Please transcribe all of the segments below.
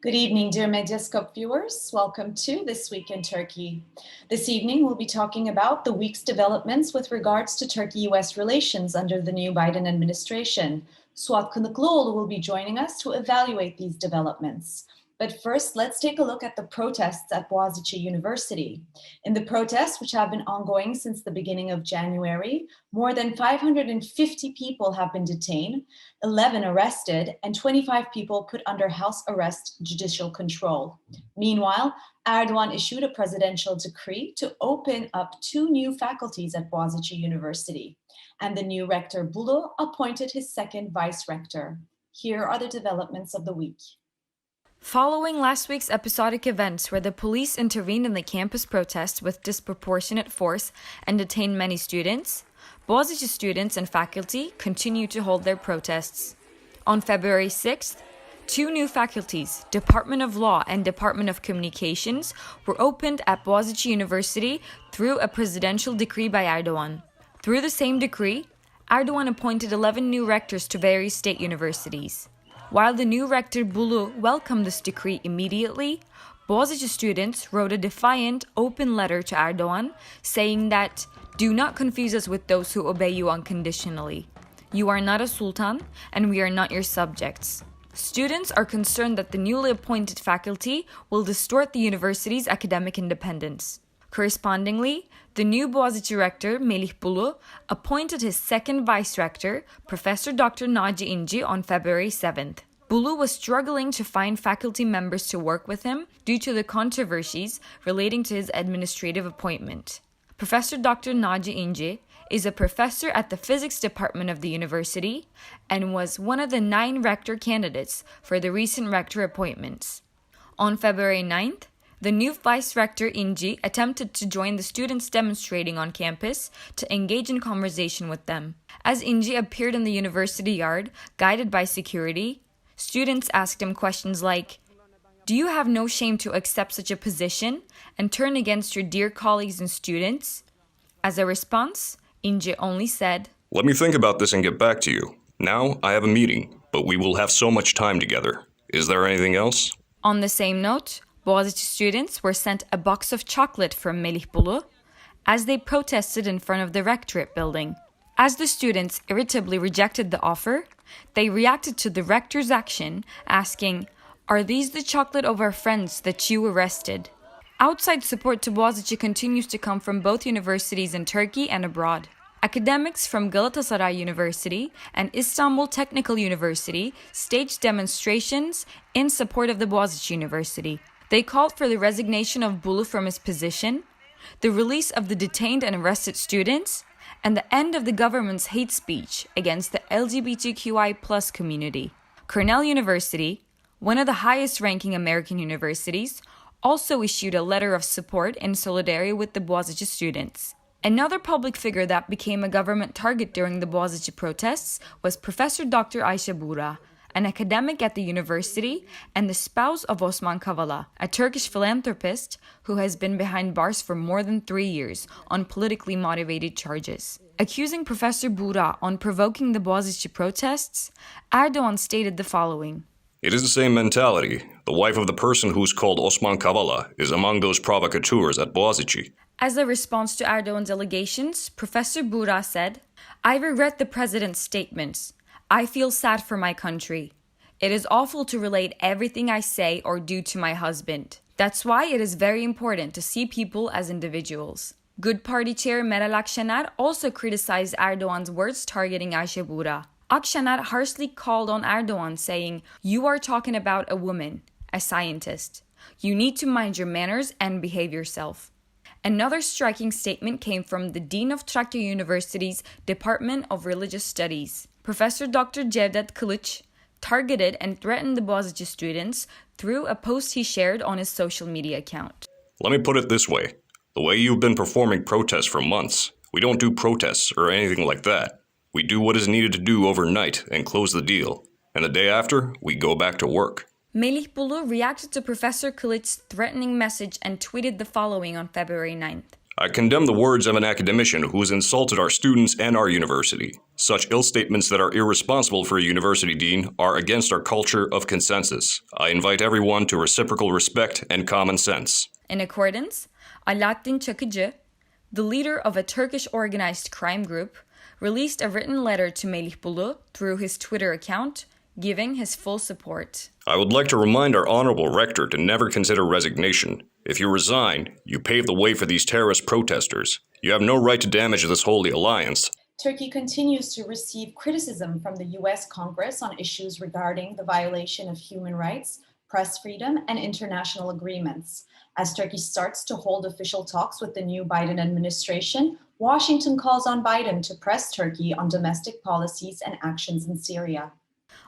Good evening, dear Medyascope viewers. Welcome to This Week in Turkey. This evening, we'll be talking about the week's developments with regards to Turkey-US relations under the new Biden administration. Suat Kınıklıoğlu will be joining us to evaluate these developments. But first, let's take a look at the protests at Boğaziçi University. In the protests, which have been ongoing since the beginning of January, more than 550 people have been detained, 11 arrested, and 25 people put under house arrest judicial control. Meanwhile, Erdogan issued a presidential decree to open up 2 new faculties at Boğaziçi University, and the new rector Bulu appointed his second vice rector. Here are the developments of the week. Following last week's episodic events where the police intervened in the campus protests with disproportionate force and detained many students, Boğaziçi students and faculty continue to hold their protests. On February 6th, 2 new faculties, Department of Law and Department of Communications, were opened at Boğaziçi University through a presidential decree by Erdogan. Through the same decree, Erdogan appointed 11 new rectors to various state universities. While the new rector Bulu welcomed this decree immediately, Boğaziçi students wrote a defiant, open letter to Erdogan saying that, "Do not confuse us with those who obey you unconditionally. You are not a sultan, and we are not your subjects." Students are concerned that the newly appointed faculty will distort the university's academic independence. Correspondingly, the new Boğaziçi rector, Melih Bulu, appointed his second vice rector, Professor Dr. Naci İnci, on February 7th. Bulu was struggling to find faculty members to work with him due to the controversies relating to his administrative appointment. Professor Dr. Naci İnci is a professor at the physics department of the university and was one of the 9 rector candidates for the recent rector appointments. On February 9th, the new vice rector İnci attempted to join the students demonstrating on campus to engage in conversation with them. As İnci appeared in the university yard, guided by security, students asked him questions like, "Do you have no shame to accept such a position and turn against your dear colleagues and students?" As a response, İnci only said, "Let me think about this and get back to you. Now I have a meeting, but we will have so much time together. Is there anything else?" On the same note, Boğaziçi students were sent a box of chocolate from Melih Bulu as they protested in front of the rectorate building. As the students irritably rejected the offer, they reacted to the rector's action, asking, "Are these the chocolate of our friends that you arrested?" Outside support to Boğaziçi continues to come from both universities in Turkey and abroad. Academics from Galatasaray University and Istanbul Technical University staged demonstrations in support of the Boğaziçi University. They called for the resignation of Bulu from his position, the release of the detained and arrested students, and the end of the government's hate speech against the LGBTQI+ community. Cornell University, one of the highest-ranking American universities, also issued a letter of support in solidarity with the Boğaziçi students. Another public figure that became a government target during the Boğaziçi protests was Professor Dr. Ayşe Buğra, an academic at the university and the spouse of Osman Kavala, a Turkish philanthropist who has been behind bars for more than 3 years on politically motivated charges. Accusing Professor Buğra on provoking the Boğaziçi protests, Erdogan stated the following: "It is the same mentality. The wife of the person who's called Osman Kavala is among those provocateurs at Boğaziçi." As a response to Erdogan's allegations, Professor Buğra said, "I regret the president's statements. I feel sad for my country. It is awful to relate everything I say or do to my husband. That's why it is very important to see people as individuals." Good Party Chair Meral Akşener also criticized Erdogan's words targeting Ayşe Buğra. Akşener harshly called on Erdogan, saying, "You are talking about a woman, a scientist. You need to mind your manners and behave yourself." Another striking statement came from the Dean of Trakya University's Department of Religious Studies. Professor Dr. Cevdet Kılıç targeted and threatened the Boğaziçi students through a post he shared on his social media account. "Let me put it this way. The way you've been performing protests for months, we don't do protests or anything like that. We do what is needed to do overnight and close the deal. And the day after, we go back to work." Melih Bulu reacted to Professor Kılıç's threatening message and tweeted the following on February 9th. I condemn the words of an academician who has insulted our students and our university. Such ill statements that are irresponsible for a university dean are against our culture of consensus. I invite everyone to reciprocal respect and common sense. In accordance, Alaaddin Çakıcı, the leader of a Turkish organized crime group, released a written letter to Melih Bulu through his Twitter account, giving his full support. I would like to remind our honorable rector to never consider resignation. If you resign, you pave the way for these terrorist protesters. You have no right to damage this holy alliance. Turkey continues to receive criticism from the US Congress on issues regarding the violation of human rights, press freedom, and international agreements. As Turkey starts to hold official talks with the new Biden administration, Washington calls on Biden to press Turkey on domestic policies and actions in Syria.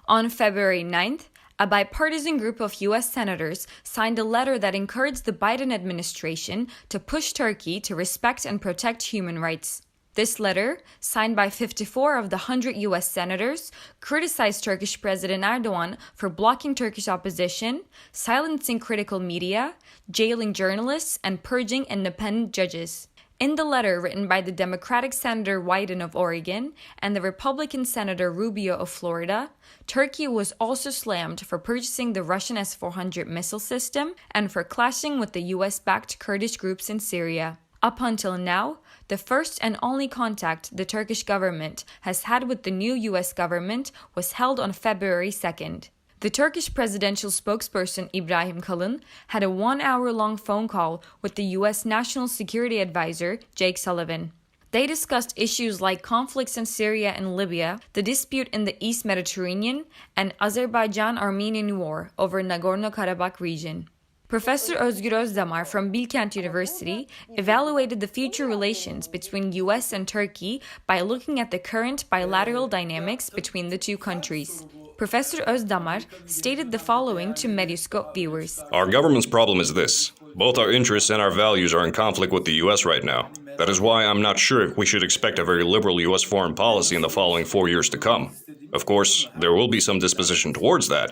On February 9th, a bipartisan group of U.S. senators signed a letter that encouraged the Biden administration to push Turkey to respect and protect human rights. This letter, signed by 54 of the 100 U.S. senators, criticized Turkish President Erdogan for blocking Turkish opposition, silencing critical media, jailing journalists, and purging independent judges. In the letter written by the Democratic Senator Wyden of Oregon and the Republican Senator Rubio of Florida, Turkey was also slammed for purchasing the Russian S-400 missile system and for clashing with the US-backed Kurdish groups in Syria. Up until now, the first and only contact the Turkish government has had with the new US government was held on February 2nd. The Turkish presidential spokesperson Ibrahim Kalın had a 1-hour-long phone call with the U.S. National Security Advisor Jake Sullivan. They discussed issues like conflicts in Syria and Libya, the dispute in the East Mediterranean, and Azerbaijan-Armenian war over Nagorno-Karabakh region. Professor Özgür Özdamar from Bilkent University evaluated the future relations between US and Turkey by looking at the current bilateral dynamics between the two countries. Professor Özdamar stated the following to Medyascope viewers. Our government's problem is this. Both our interests and our values are in conflict with the US right now. That is why I'm not sure if we should expect a very liberal US foreign policy in the following 4 years to come. Of course, there will be some disposition towards that,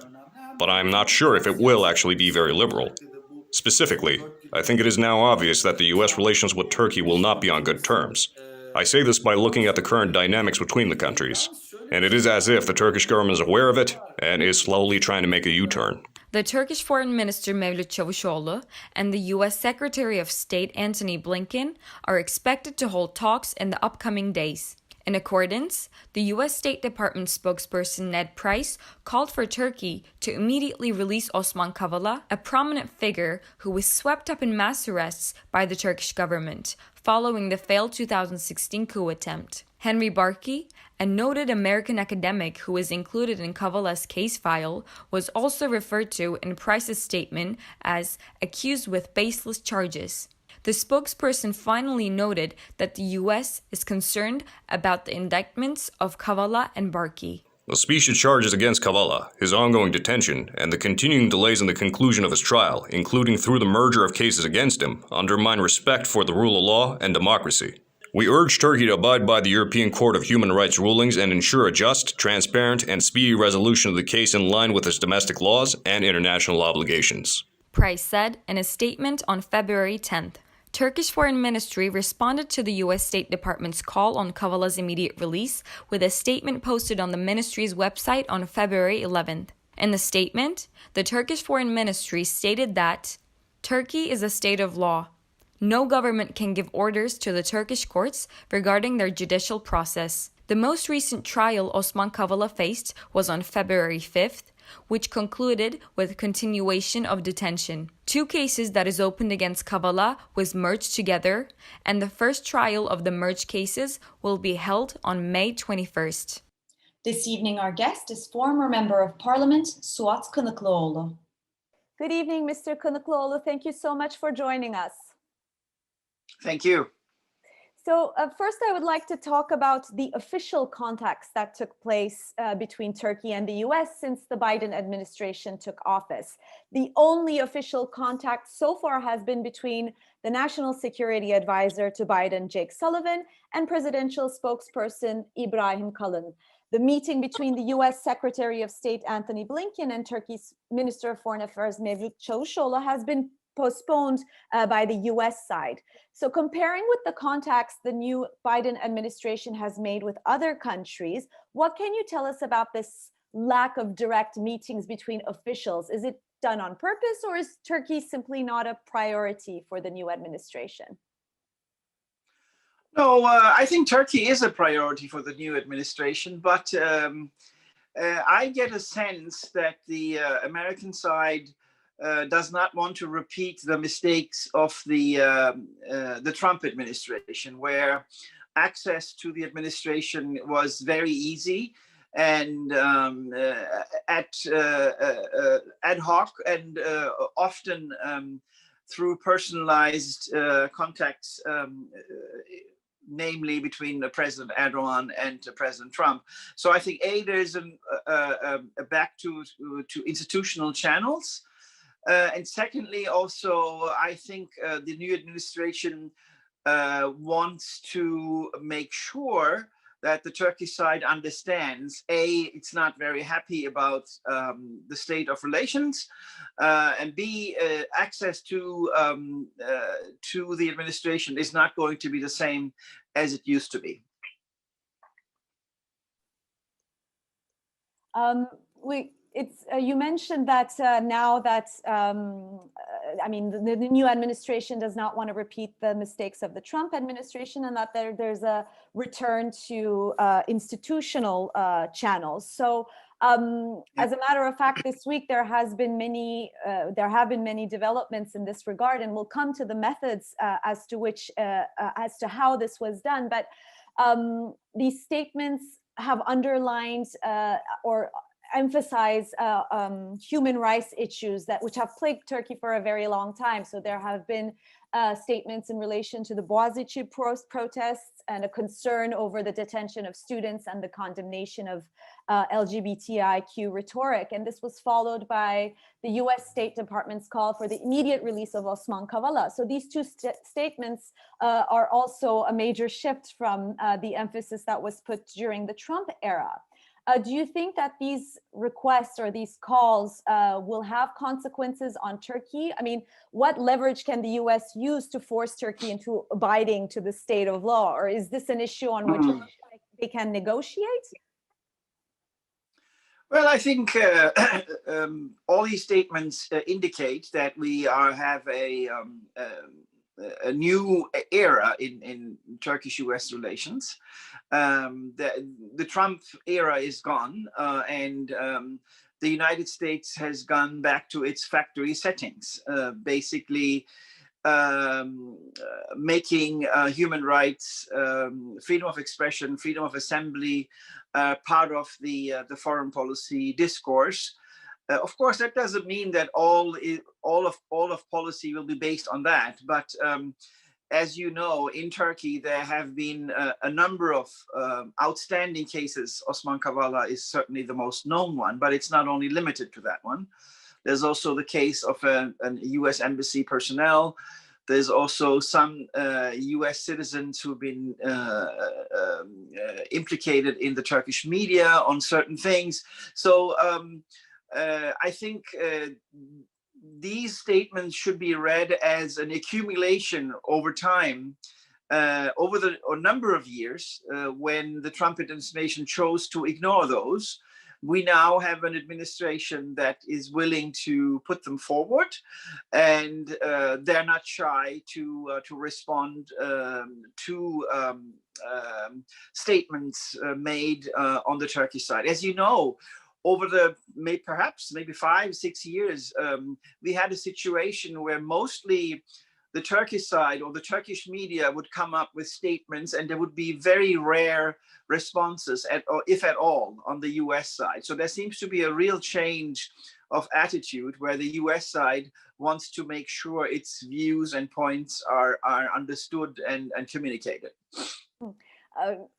but I'm not sure if it will actually be very liberal. Specifically, I think it is now obvious that the US relations with Turkey will not be on good terms. I say this by looking at the current dynamics between the countries, and it is as if the Turkish government is aware of it and is slowly trying to make a U-turn. The Turkish Foreign Minister Mevlut Çavuşoğlu and the U.S. Secretary of State Antony Blinken are expected to hold talks in the upcoming days. In accordance, the U.S. State Department spokesperson Ned Price called for Turkey to immediately release Osman Kavala, a prominent figure who was swept up in mass arrests by the Turkish government following the failed 2016 coup attempt. Henry Barkey, a noted American academic who was included in Kavala's case file, was also referred to in Price's statement as accused with baseless charges. The spokesperson finally noted that the U.S. is concerned about the indictments of Kavala and Barkey. The species charges against Kavala, his ongoing detention, and the continuing delays in the conclusion of his trial, including through the merger of cases against him, undermine respect for the rule of law and democracy. We urge Turkey to abide by the European Court of Human Rights rulings and ensure a just, transparent, and speedy resolution of the case in line with its domestic laws and international obligations. Price said in a statement on February 10th. Turkish Foreign Ministry responded to the U.S. State Department's call on Kavala's immediate release with a statement posted on the ministry's website on February 11th. In the statement, the Turkish Foreign Ministry stated that Turkey is a state of law. No government can give orders to the Turkish courts regarding their judicial process. The most recent trial Osman Kavala faced was on February 5th, which concluded with continuation of detention. 2 cases that is opened against Kavala was merged together, and the first trial of the merged cases will be held on May 21st. This evening, our guest is former Member of Parliament, Suat Kınıklıoğlu. Good evening, Mr. Kınıklıoğlu. Thank you so much for joining us. Thank you. So first, I would like to talk about the official contacts that took place between Turkey and the US since the Biden administration took office. The only official contact so far has been between the National Security Advisor to Biden, Jake Sullivan, and presidential spokesperson Ibrahim Kalın. The meeting between the US Secretary of State Antony Blinken and Turkey's Minister of Foreign Affairs Mevlut Çavuşoğlu has been postponed by the US side. So comparing with the contacts the new Biden administration has made with other countries, what can you tell us about this lack of direct meetings between officials? Is it done on purpose, or is Turkey simply not a priority for the new administration? No, I think Turkey is a priority for the new administration, but I get a sense that the American side does not want to repeat the mistakes of the Trump administration, where access to the administration was very easy and ad hoc and often through personalized contacts, namely between President Erdogan and President Trump. So I think there's a back to institutional channels, and secondly, also I think the new administration wants to make sure that the Turkish side understands, it's not very happy about the state of relations, and B, access to the administration is not going to be the same as it used to be. You mentioned that now that I mean the new administration does not want to repeat the mistakes of the Trump administration, and that there's a return to institutional channels. So as a matter of fact, this week there have been many developments in this regard, and we'll come to the methods as to how this was done. But these statements have underlined or emphasize human rights issues which have plagued Turkey for a very long time. So there have been statements in relation to the Boğaziçi protests and a concern over the detention of students and the condemnation of LGBTIQ rhetoric. And this was followed by the US State Department's call for the immediate release of Osman Kavala. So these two statements are also a major shift from the emphasis that was put during the Trump era. Do you think that these requests or these calls will have consequences on Turkey? I mean, what leverage can the US use to force Turkey into abiding to the state of law? Or is this an issue on which they can negotiate? Well, I think all these statements indicate that we have a new era in Turkish-US relations. The Trump era is gone, and the United States has gone back to its factory settings, basically making human rights, freedom of expression, freedom of assembly part of the foreign policy discourse. Of course, that doesn't mean that all of policy will be based on that. But as you know, in Turkey, there have been a number of outstanding cases. Osman Kavala is certainly the most known one, but it's not only limited to that one. There's also the case of a US embassy personnel. There's also some US citizens who've been implicated in the Turkish media on certain things. So I think these statements should be read as an accumulation over time, over a number of years, when the Trump administration chose to ignore those. We now have an administration that is willing to put them forward, and they're not shy to respond to statements made on the Turkish side. As you know, over the maybe 5-6 years, we had a situation where mostly the Turkish side or the Turkish media would come up with statements, and there would be very rare responses, if at all, on the US side. So there seems to be a real change of attitude where the US side wants to make sure its views and points are understood and communicated.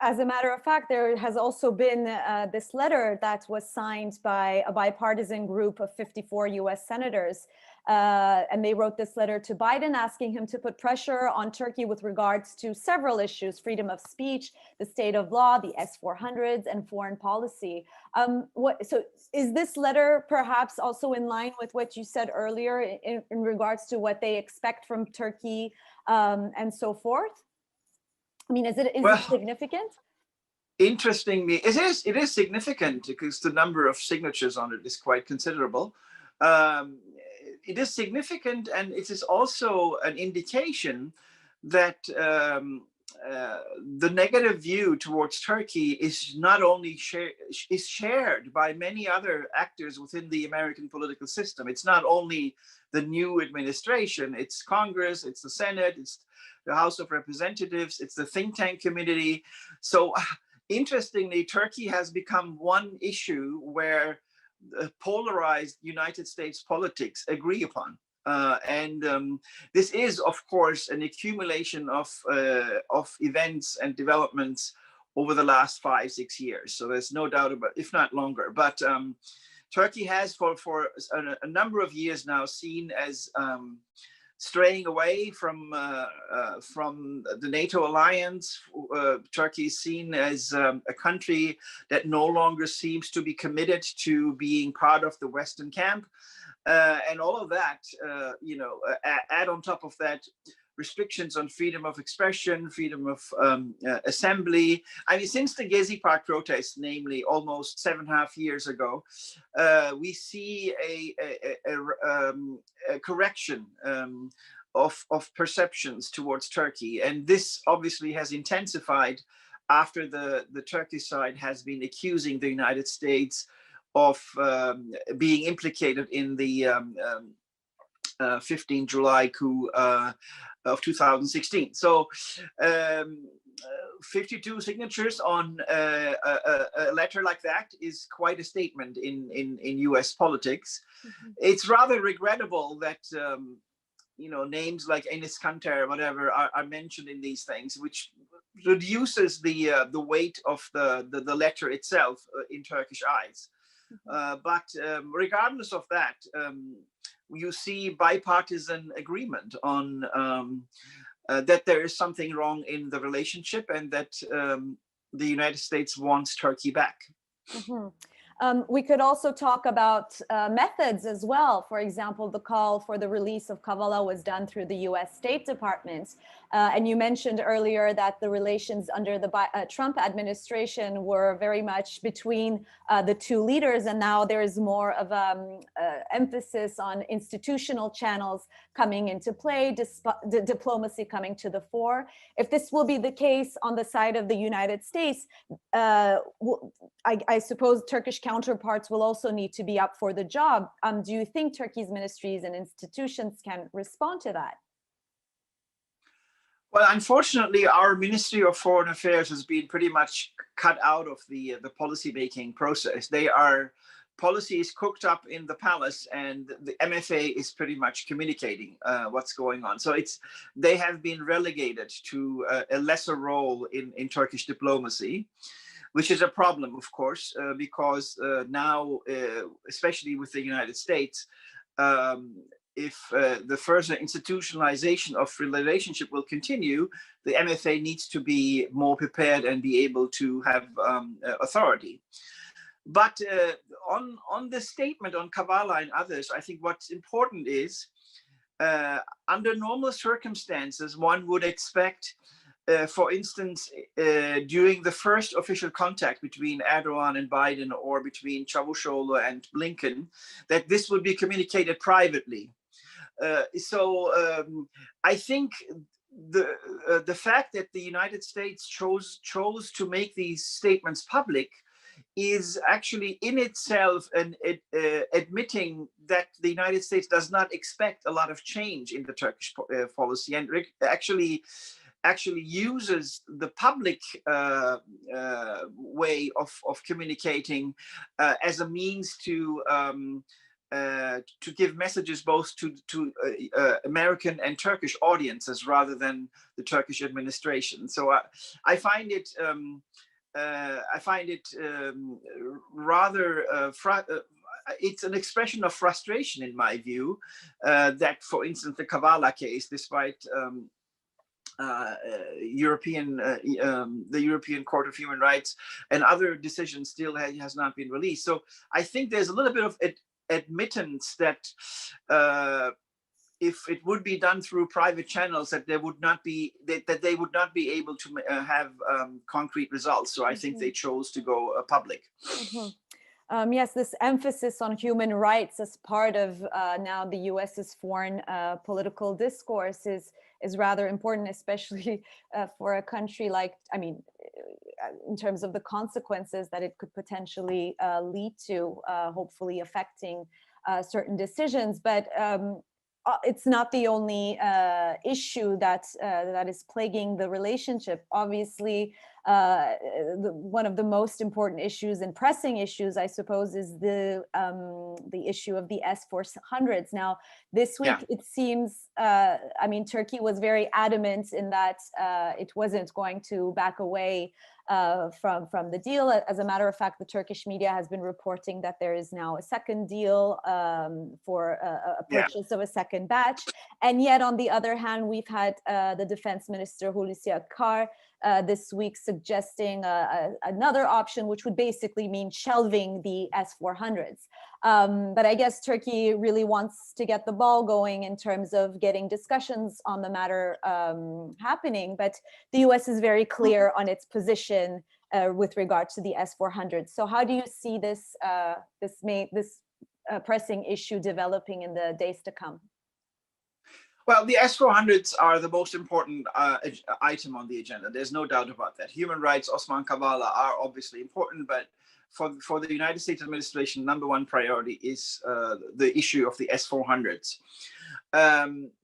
As a matter of fact, there has also been this letter that was signed by a bipartisan group of 54 US senators And they wrote this letter to Biden asking him to put pressure on Turkey with regards to several issues: freedom of speech, the state of law, the S-400s, and foreign policy. So is this letter perhaps also in line with what you said earlier in regards to what they expect from Turkey and so forth? I mean, is it significant? Interestingly, it is significant because the number of signatures on it is quite considerable. It is significant, and it is also an indication that the negative view towards Turkey is not only shared by many other actors within the American political system. It's not only the new administration, it's Congress, it's the Senate, it's the House of Representatives, it's the think tank community. So interestingly, Turkey has become one issue where polarized United States politics agree upon. This is, of course, an accumulation of events and developments over the last 5-6 years. So there's no doubt about, if not longer. But Turkey has, for a number of years now, seen as straying away from the NATO alliance. Turkey is seen as a country that no longer seems to be committed to being part of the Western camp. And all of that, add on top of that restrictions on freedom of expression, freedom of assembly. I mean, since the Gezi Park protests, namely almost 7.5 years ago, we see a correction of perceptions towards Turkey. And this obviously has intensified after the Turkish side has been accusing the United States of being implicated in the 15 July coup of 2016. So 52 signatures on a letter like that is quite a statement in US politics. Mm-hmm. It's rather regrettable that names like Enes Kanter or whatever are mentioned in these things, which reduces the weight of the letter itself in Turkish eyes. But regardless of that, you see bipartisan agreement on that there is something wrong in the relationship and that the United States wants Turkey back. Mm-hmm. We could also talk about methods as well. For example, the call for the release of Kavala was done through the US State Department. And you mentioned earlier that the relations under the Trump administration were very much between the two leaders. And now there is more of emphasis on institutional channels coming into play, diplomacy coming to the fore. If this will be the case on the side of the United States, I suppose Turkish counterparts will also need to be up for the job. Do you think Turkey's ministries and institutions can respond to that? Well, unfortunately, our Ministry of Foreign Affairs has been pretty much cut out of the policy-making process. Policy is cooked up in the palace, and the MFA is pretty much communicating what's going on. So they have been relegated to a lesser role in Turkish diplomacy, which is a problem, of course, because now, especially with the United States, if the further institutionalization of the relationship will continue, the MFA needs to be more prepared and be able to have authority. But on the statement on Kavala and others, I think what's important is, under normal circumstances, one would expect, for instance, during the first official contact between Erdogan and Biden, or between Çavuşoğlu and Blinken, that this would be communicated privately. So I think the fact that the United States chose to make these statements public is actually in itself admitting that the United States does not expect a lot of change in the Turkish policy, and actually uses the public way of communicating as a means to give messages both to American and Turkish audiences rather than the Turkish administration. So I find it rather it's an expression of frustration, in my view, that, for instance, the Kavala case, despite the European Court of Human Rights and other decisions, still has not been released. So I think there's a little bit of admittance that if it would be done through private channels, that they would not be able to have concrete results. So I think they chose to go public. Yes, this emphasis on human rights as part of now the US's foreign political discourse is rather important, especially for a country like, I mean, in terms of the consequences that it could potentially lead to, hopefully affecting certain decisions. But it's not the only issue that is plaguing the relationship. Obviously, one of the most important issues and pressing issues, I suppose, is the issue of the S-400s. Now, this week, it seems, I mean, Turkey was very adamant in that it wasn't going to back away from the deal. As a matter of fact, the Turkish media has been reporting that there is now a second deal for a purchase of a second batch. And yet, on the other hand, we've had the defense minister, Hulusi Akar, this week suggesting another option, which would basically mean shelving the S-400s. But I guess Turkey really wants to get the ball going in terms of getting discussions on the matter happening. But the US is very clear on its position with regard to the S-400s. So how do you see this pressing issue developing in the days to come? Well, the S-400s are the most important item on the agenda. There's no doubt about that. Human rights, Osman Kavala, are obviously important, but for the United States administration, number one priority is the issue of the S-400s.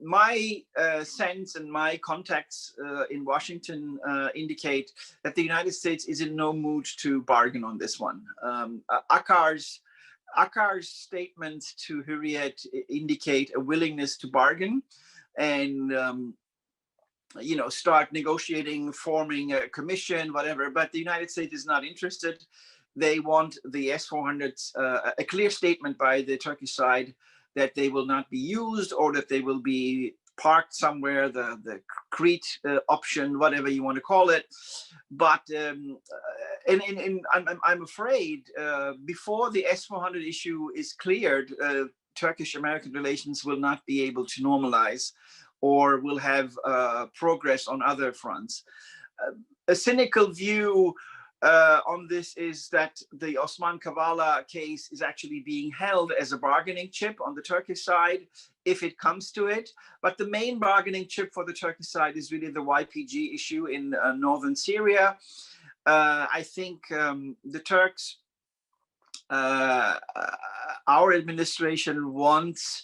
My sense and my contacts in Washington indicate that the United States is in no mood to bargain on this one. Akar's statements to Hürriyet indicate a willingness to bargain and start negotiating, forming a commission, whatever. But the United States is not interested. They want the S-400s, a clear statement by the Turkish side that they will not be used or that they will be parked somewhere, the Crete option, whatever you want to call it. But I'm afraid before the S-400 issue is cleared, Turkish-American relations will not be able to normalize or will have progress on other fronts. A cynical view on this is that the Osman Kavala case is actually being held as a bargaining chip on the Turkish side, if it comes to it. But the main bargaining chip for the Turkish side is really the YPG issue in northern Syria. I think the Turks, our administration wants,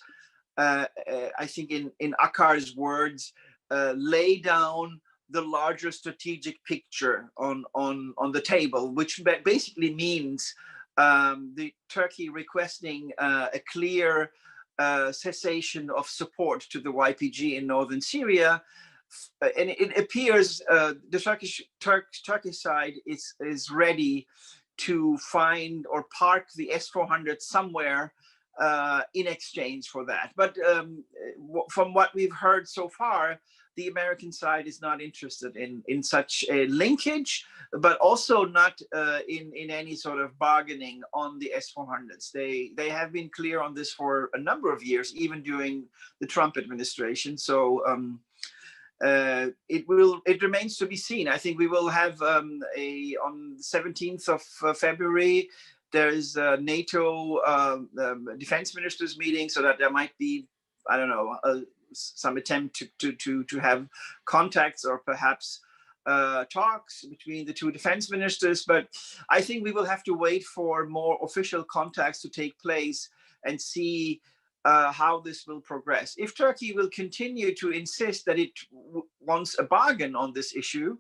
I think in Akar's words, lay down the larger strategic picture on the table, which basically means the Turkey requesting a clear cessation of support to the YPG in northern Syria. And it appears the Turkish side is ready to find or park the S-400 somewhere in exchange for that. But from what we've heard so far, the American side is not interested in such a linkage, but also not in any sort of bargaining on the S-400s. They have been clear on this for a number of years, even during the Trump administration. So it remains to be seen. I think we will have on the 17th of February, there is a NATO defense ministers meeting, so that there might be, I don't know, some attempt to have contacts or perhaps talks between the two defense ministers. But I think we will have to wait for more official contacts to take place and see how this will progress. If Turkey will continue to insist that it wants a bargain on this issue,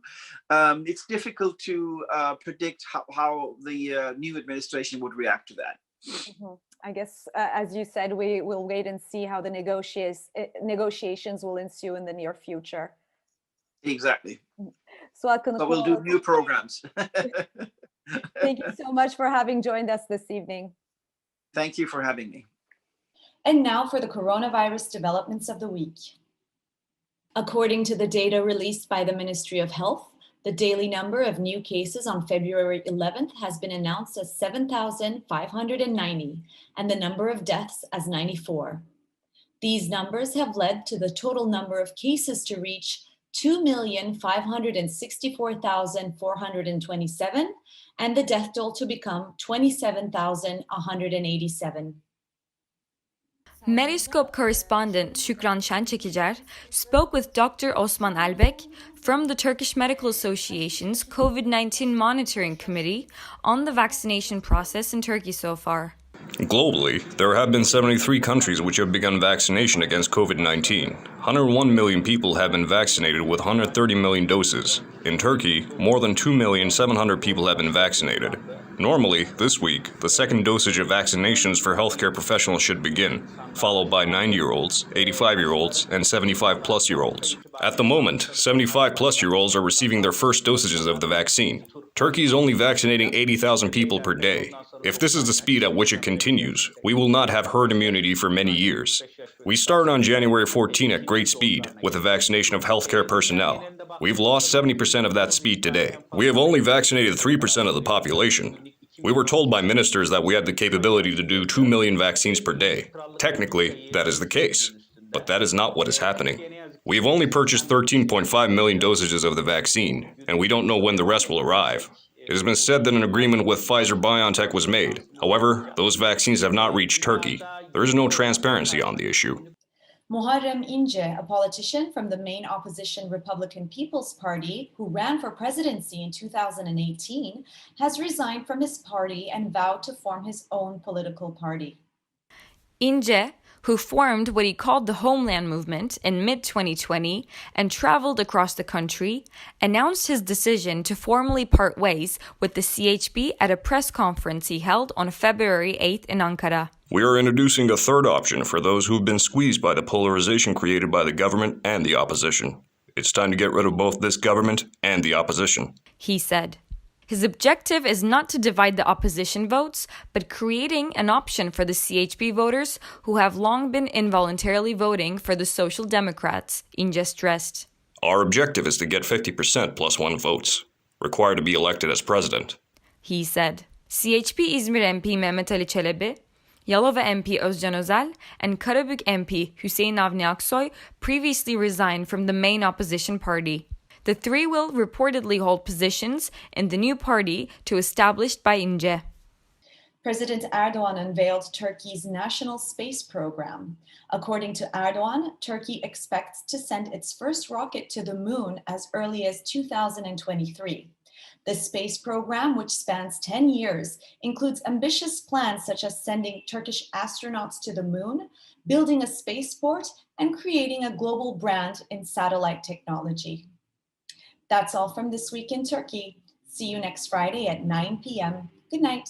it's difficult to predict how the new administration would react to that. Mm-hmm. I guess, as you said, we will wait and see how the negotiations will ensue in the near future. Exactly. Suat Kınıklıoğlu, but we'll do new programs. Thank you so much for having joined us this evening. Thank you for having me. And now for the coronavirus developments of the week. According to the data released by the Ministry of Health, the daily number of new cases on February 11th has been announced as 7,590, and the number of deaths as 94. These numbers have led to the total number of cases to reach 2,564,427, and the death toll to become 27,187. Meriscope correspondent Şükran Şençekicer spoke with Dr. Osman Albek from the Turkish Medical Association's COVID-19 Monitoring Committee on the vaccination process in Turkey so far. Globally, there have been 73 countries which have begun vaccination against COVID-19. 101 million people have been vaccinated with 130 million doses. In Turkey, more than 2,700,000 people have been vaccinated. Normally, this week, the second dosage of vaccinations for healthcare professionals should begin, followed by 90-year-olds, 85-year-olds, and 75-plus-year-olds. At the moment, 75-plus-year-olds are receiving their first dosages of the vaccine. Turkey is only vaccinating 80,000 people per day. If this is the speed at which it continues, we will not have herd immunity for many years. We started on January 14 at great speed with the vaccination of healthcare personnel. We've lost 70% of that speed today. We have only vaccinated 3% of the population. We were told by ministers that we had the capability to do 2 million vaccines per day. Technically, that is the case, but that is not what is happening. We have only purchased 13.5 million dosages of the vaccine, and we don't know when the rest will arrive. It has been said that an agreement with Pfizer-BioNTech was made. However, those vaccines have not reached Turkey. There is no transparency on the issue. Muharrem İnce, a politician from the main opposition Republican People's Party, who ran for presidency in 2018, has resigned from his party and vowed to form his own political party. İnce, who formed what he called the Homeland Movement in mid-2020 and traveled across the country, announced his decision to formally part ways with the CHP at a press conference he held on February 8th in Ankara. We are introducing a third option for those who've been squeezed by the polarization created by the government and the opposition. It's time to get rid of both this government and the opposition, he said. His objective is not to divide the opposition votes, but creating an option for the CHP voters who have long been involuntarily voting for the Social Democrats, İnce stressed. Our objective is to get 50% plus one votes, required to be elected as president, he said. CHP İzmir MP Mehmet Ali Çelebi, Yalova MP Özcan Özel, and Karabük MP Hüseyin Avni Aksoy previously resigned from the main opposition party. The three will reportedly hold positions in the new party to established by İnce. President Erdogan unveiled Turkey's national space program. According to Erdogan, Turkey expects to send its first rocket to the moon as early as 2023. The space program, which spans 10 years, includes ambitious plans such as sending Turkish astronauts to the moon, building a spaceport, and creating a global brand in satellite technology. That's all from This Week in Turkey. See you next Friday at 9 p.m. Good night.